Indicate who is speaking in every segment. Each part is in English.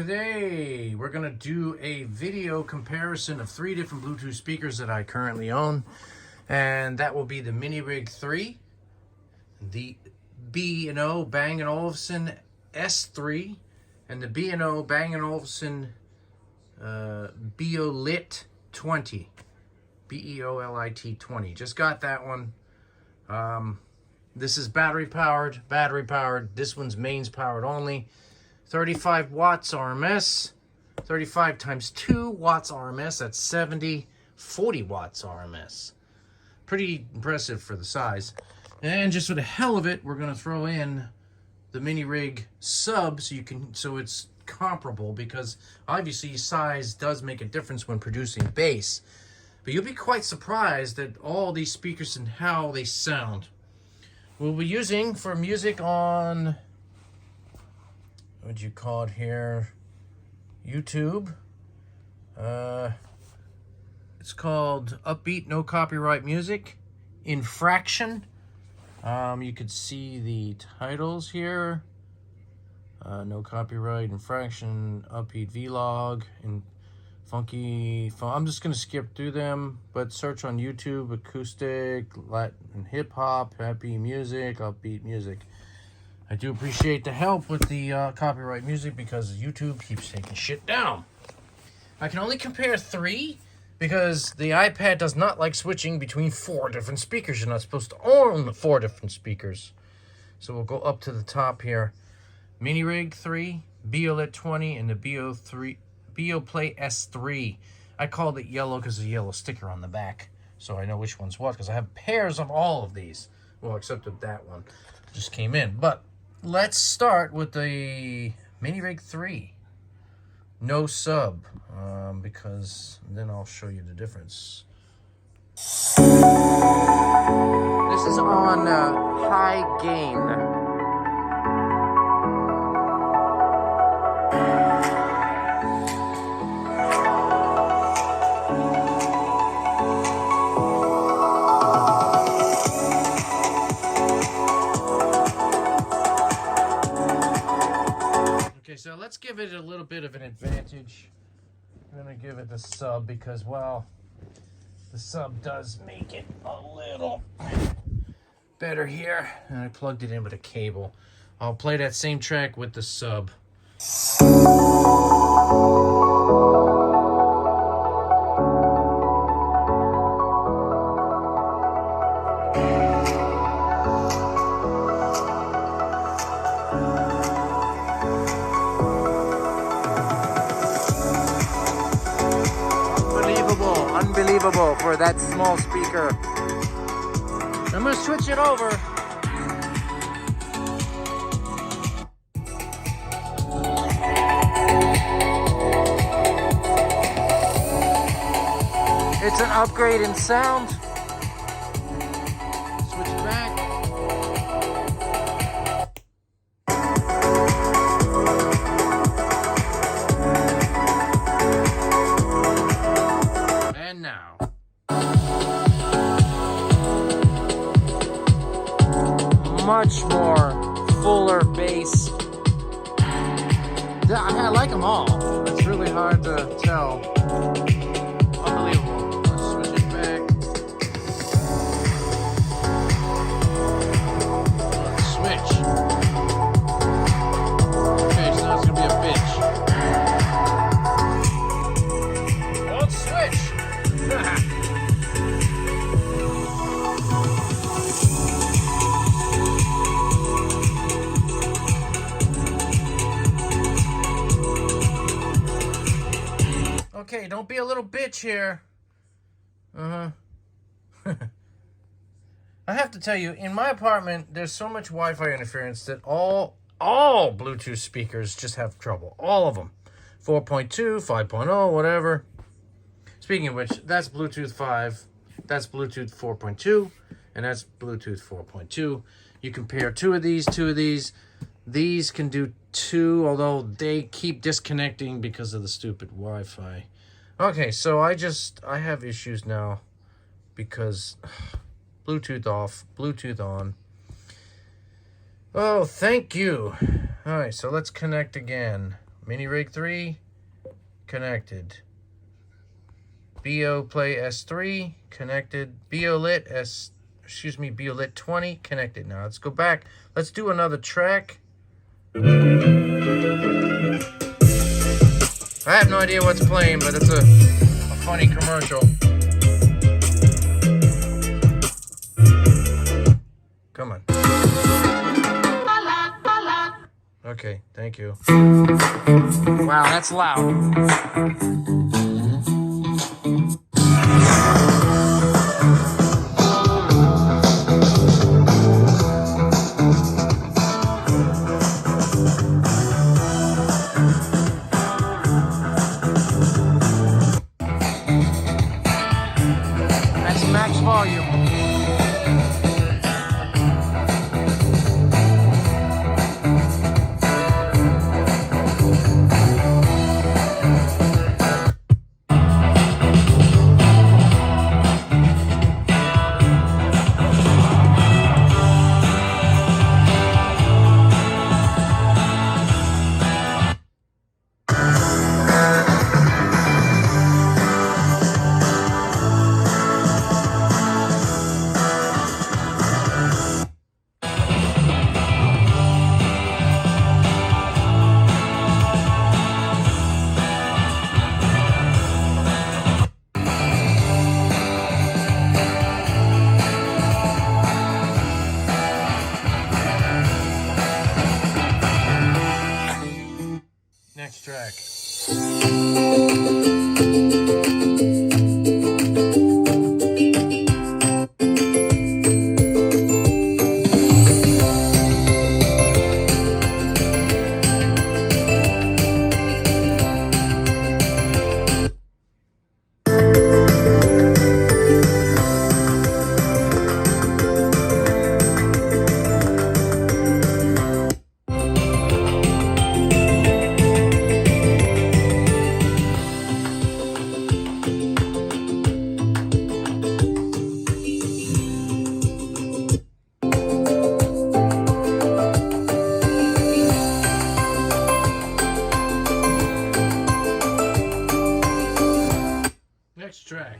Speaker 1: Today we're going to do a video comparison of 3 different Bluetooth speakers that I currently own, and that will be the MiniRig 3, the B&O Bang & Olufsen S3, and the B&O Bang & Olufsen Beolit 20, Beolit 20. Just got that one. This is battery powered. This one's mains powered only. 35 watts RMS, 35 times 2 watts RMS, that's 70, 40 watts RMS. Pretty impressive for the size. And just for the hell of it, we're gonna throw in the MiniRig sub so it's comparable, because obviously size does make a difference when producing bass. But you'll be quite surprised at all these speakers and how they sound. We'll be using for music on, what'd you call it here? YouTube. It's called Upbeat No Copyright Music. Infraction. You could see the titles here. No Copyright, Infraction, Upbeat Vlog, and Funky. I'm just gonna skip through them, but search on YouTube: acoustic, Latin, hip hop, happy music, upbeat music. I do appreciate the help with the copyright music, because YouTube keeps taking shit down. I can only compare 3 because the iPad does not like switching between 4 different speakers. You're not supposed to own 4 different speakers. So we'll go up to the top here. MiniRig 3, Beolit 20, and the Beoplay S3. I called it yellow because of the yellow sticker on the back, so I know which one's what, because I have pairs of all of these. Well, except that that one just came in. But let's start with the MiniRig 3. No sub, because then I'll show you the difference. This is on high gain. So let's give it a little bit of an advantage. I'm going to give it the sub because, well, the sub does make it a little better here. And I plugged it in with a cable. I'll play that same track with the sub. Unbelievable for that small speaker. I'm gonna switch it over. It's an upgrade in sound. Switch it back. And now. Much more fuller bass. I like them all. It's really hard to tell. Unbelievable. Let's switch it back. Let's switch. Okay, so now it's gonna be a bitch. Let's switch. Okay, don't be a little bitch here. I have to tell you, in my apartment, there's so much Wi-Fi interference that all Bluetooth speakers just have trouble. All of them. 4.2, 5.0, whatever. Speaking of which, that's Bluetooth 5, that's Bluetooth 4.2, and that's Bluetooth 4.2. You compare two of these. These can do 2, although they keep disconnecting because of the stupid Wi-Fi. Okay, so I have issues now because Bluetooth off, Bluetooth on. Oh, thank you. All right, so let's connect again. MiniRig 3, connected. Beoplay S3, connected. Beolit Beolit 20, connected. Now let's go back. Let's do another track. I have no idea what's playing, but it's a funny commercial. Come on. Okay, thank you. Wow, that's loud. That's max volume. Next track. Next track.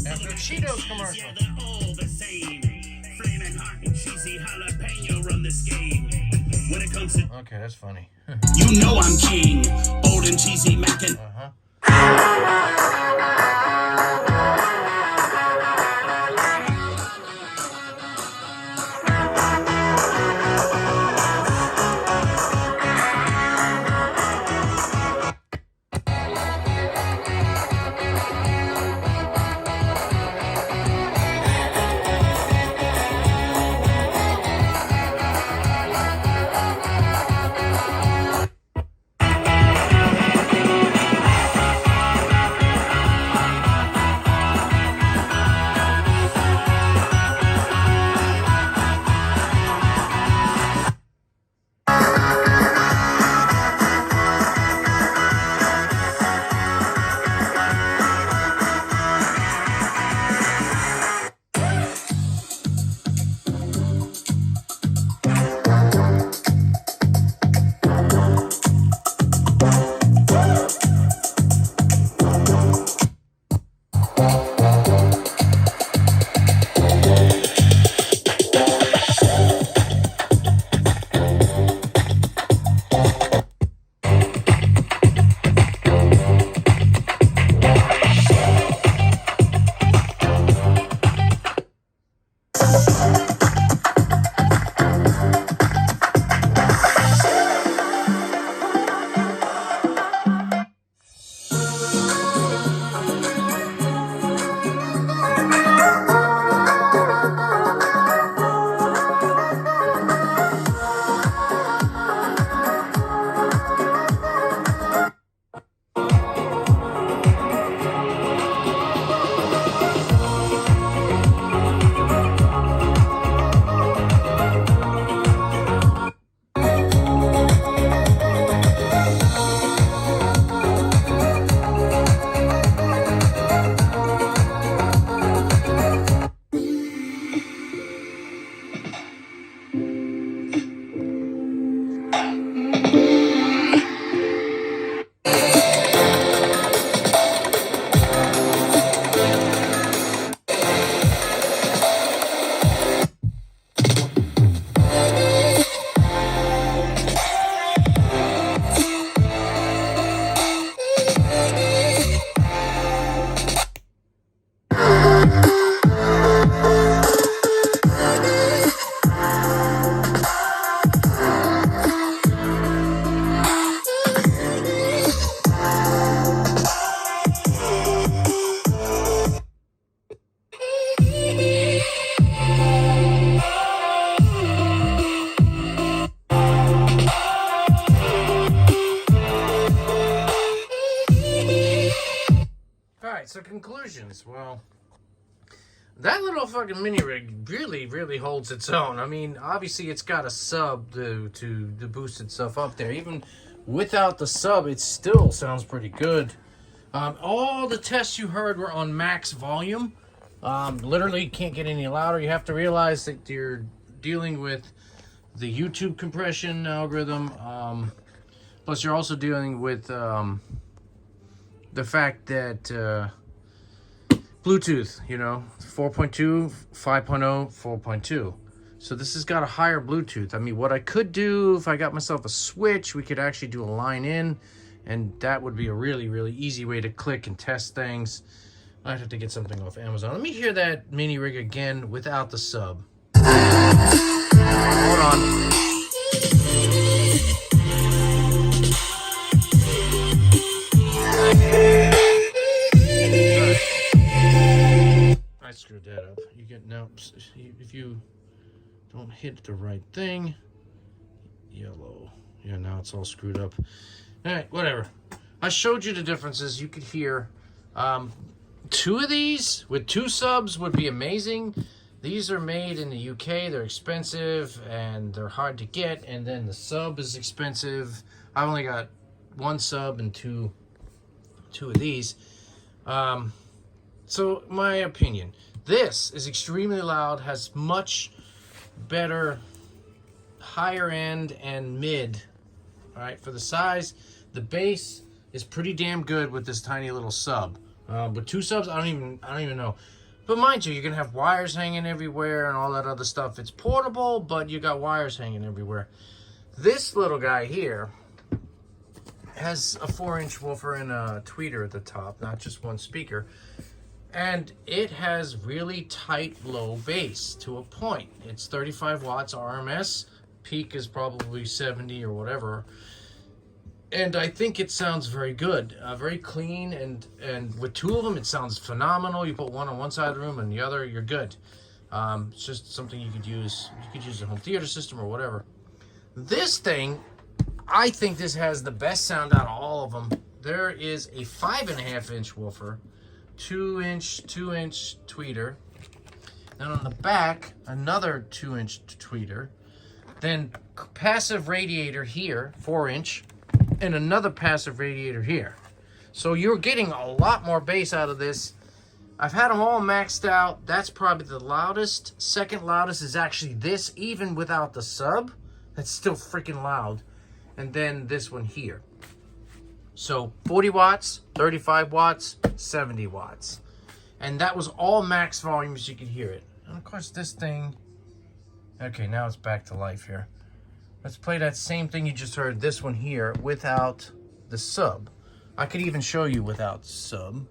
Speaker 1: After Cheetos commercial.
Speaker 2: Yeah, they're all the same. Flaming hot and cheesy jalapeno run this game. When it comes to
Speaker 1: Okay, that's funny.
Speaker 2: you know I'm king. Bold and cheesy mac and
Speaker 1: conclusions. Well, that little fucking MiniRig really holds its own. I mean, obviously it's got a sub to boost itself up there. Even without the sub, it still sounds pretty good. All the tests you heard were on max volume. Literally can't get any louder. You have to realize that you're dealing with the YouTube compression algorithm. Plus, you're also dealing with the fact that Bluetooth, you know, 4.2, 5.0, 4.2. So this has got a higher Bluetooth. I mean, what I could do if I got myself a switch, we could actually do a line in, and that would be a really easy way to click and test things. I'd have to get something off Amazon. Let me hear that MiniRig again without the sub. Hold on. I screwed that up. You get now if you don't hit the right thing. Yellow. Yeah, now it's all screwed up. Alright, whatever. I showed you the differences. You could hear 2 of these with 2 subs would be amazing. These are made in the UK. They're expensive and they're hard to get, and then the sub is expensive. I only got 1 sub and two of these. So my opinion, this is extremely loud, has much better higher end and mid. All right, for the size, the bass is pretty damn good with this tiny little sub. With 2 subs, I don't even know. But mind you, you're gonna have wires hanging everywhere and all that other stuff. It's portable, but you got wires hanging everywhere. This little guy here has a 4-inch woofer and a tweeter at the top, not just one speaker. And it has really tight low bass to a point. It's 35 watts RMS. Peak is probably 70 or whatever. And I think it sounds very good, very clean, and with 2 of them, it sounds phenomenal. You put one on one side of the room and the other, you're good. It's just something you could use. You could use a home theater system or whatever. This thing, I think this has the best sound out of all of them. There is a 5.5-inch woofer, 2-inch tweeter, then on the back, another 2-inch tweeter, then passive radiator here, 4-inch, and another passive radiator here. So you're getting a lot more bass out of this. I've had them all maxed out. That's probably the loudest. Second loudest is actually this, even without the sub. That's still freaking loud. And then this one here. So 40 watts, 35 watts, 70 watts. And that was all max volume, so you could hear it. And of course this thing, okay, now it's back to life here. Let's play that same thing you just heard, this one here, without the sub. I could even show you without the sub,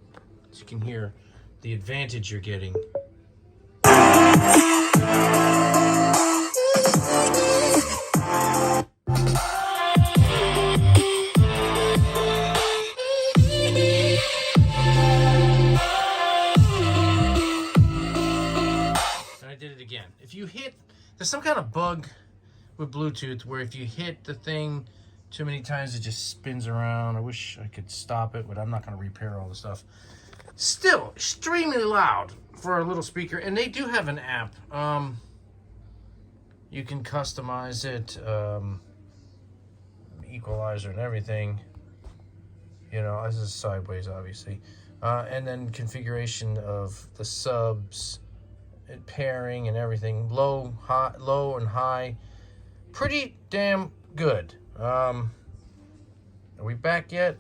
Speaker 1: so you can hear the advantage you're getting. Again, if you hit, there's some kind of bug with Bluetooth where if you hit the thing too many times, it just spins around. I wish I could stop it, but I'm not going to repair all the stuff. Still extremely loud for a little speaker, and they do have an app. You can customize it, equalizer and everything. You know, this is sideways, obviously, and then configuration of the subs. Pairing and everything, low and high, pretty damn good. Are we back yet?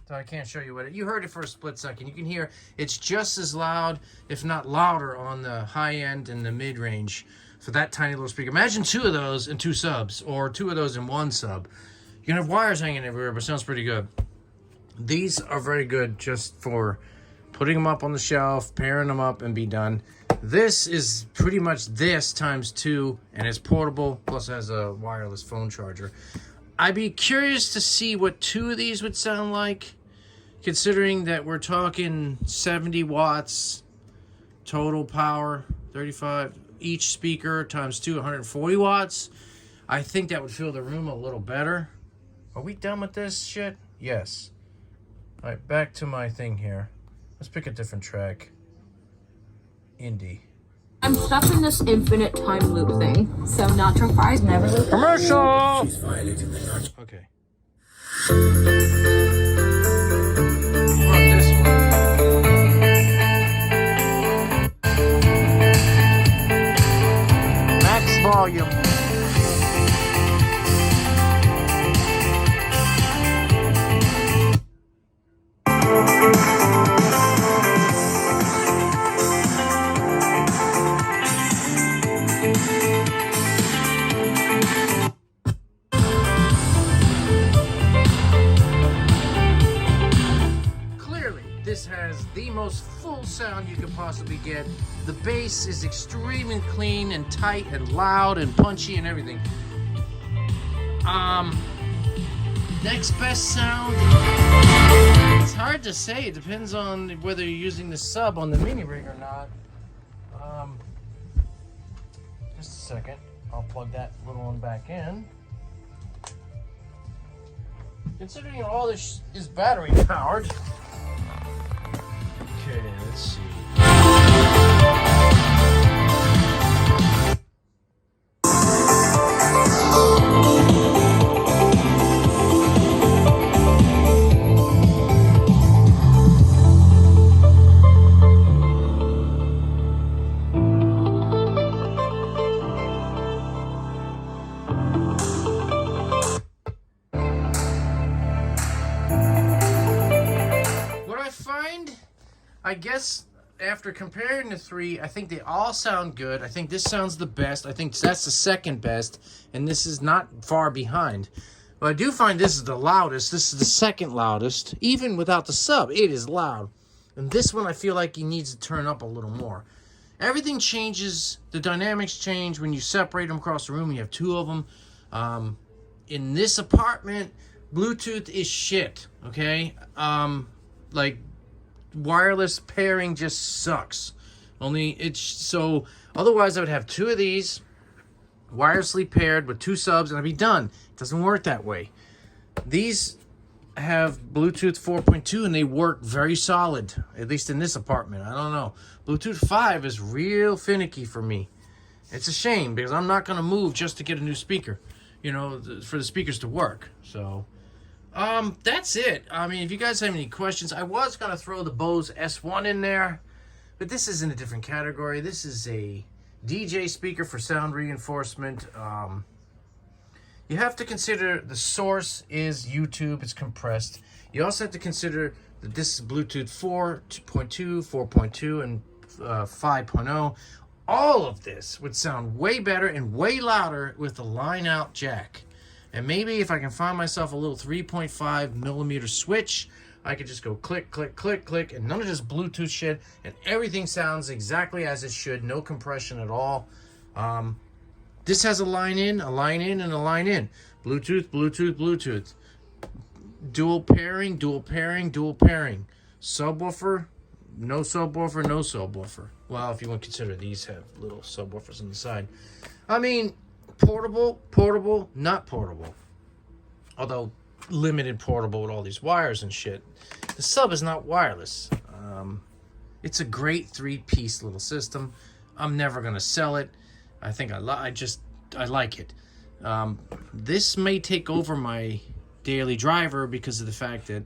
Speaker 1: So I can't show you what you heard it for a split second. You can hear it's just as loud, if not louder, on the high end and the mid range for that tiny little speaker. Imagine 2 of those and 2 subs, or 2 of those and 1 sub. You can have wires hanging everywhere, but it sounds pretty good. These are very good just for putting them up on the shelf, pairing them up, and be done. This is pretty much this times 2, and it's portable, plus it has a wireless phone charger. I'd be curious to see what 2 of these would sound like, considering that we're talking 70 watts Total power, 35. Each speaker times 2, 140 watts. I think that would fill the room a little better. Are we done with this shit? Yes. All right, back to my thing here. Let's pick a different track. Indie.
Speaker 3: I'm stuck in this infinite time loop thing, so nacho fries never leave.
Speaker 1: Commercial! Okay. How about this one? Max volume. This has the most full sound you could possibly get. The bass is extremely clean and tight and loud and punchy and everything. Next best sound, it's hard to say. It depends on whether you're using the sub on the MiniRig or not. Just a second, I'll plug that little one back in. Considering all this is battery powered. Okay, let's see. I guess after comparing the three, I think they all sound good. I think this sounds the best. I think that's the second best, and this is not far behind. But I do find this is the loudest. This is the second loudest. Even without the sub, it is loud. And this one, I feel like he needs to turn up a little more. Everything changes. The dynamics change when you separate them across the room. You have two of them. In this apartment, Bluetooth is shit, okay? Like, wireless pairing just sucks. Only it's so otherwise I would have two of these wirelessly paired with two subs and I'd be done. It doesn't work that way. These have Bluetooth 4.2 and they work very solid, at least in this apartment. I don't know. Bluetooth 5 is real finicky for me. It's a shame because I'm not going to move just to get a new speaker, you know, for the speakers to work. So that's it. I mean, if you guys have any questions, I was going to throw the Bose S1 in there, but this is in a different category. This is a DJ speaker for sound reinforcement. You have to consider the source is YouTube. It's compressed. You also have to consider that this is Bluetooth 4.2, 4.2, and 5.0. All of this would sound way better and way louder with the line-out jack. And maybe if I can find myself a little 3.5 millimeter switch, I could just go click, click, click, click, and none of this Bluetooth shit, and everything sounds exactly as it should. No compression at all. This has a line in, and a line in. Bluetooth, Bluetooth, Bluetooth. Dual pairing, dual pairing, dual pairing. Subwoofer, no subwoofer, no subwoofer. Well, if you want to consider these have little subwoofers on the side. I mean, portable, portable, not portable. Although limited portable with all these wires and shit. The sub is not wireless. It's a great three-piece little system. I'm never gonna sell it. I think I like it. This may take over my daily driver because of the fact that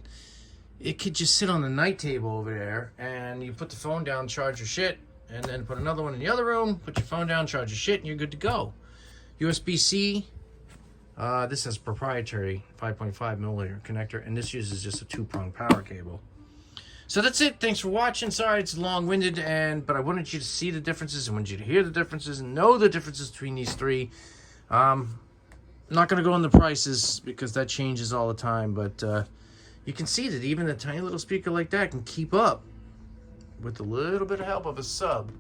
Speaker 1: it could just sit on the night table over there, and you put the phone down, charge your shit, and then put another one in the other room, put your phone down, charge your shit, and you're good to go. USB-C, this has proprietary 5.5 millimeter connector, and this uses just a 2-prong power cable. So that's it. Thanks for watching. Sorry it's long-winded, but I wanted you to see the differences, and wanted you to hear the differences and know the differences between these three. I'm not going to go on the prices because that changes all the time, but you can see that even a tiny little speaker like that can keep up with a little bit of help of a sub.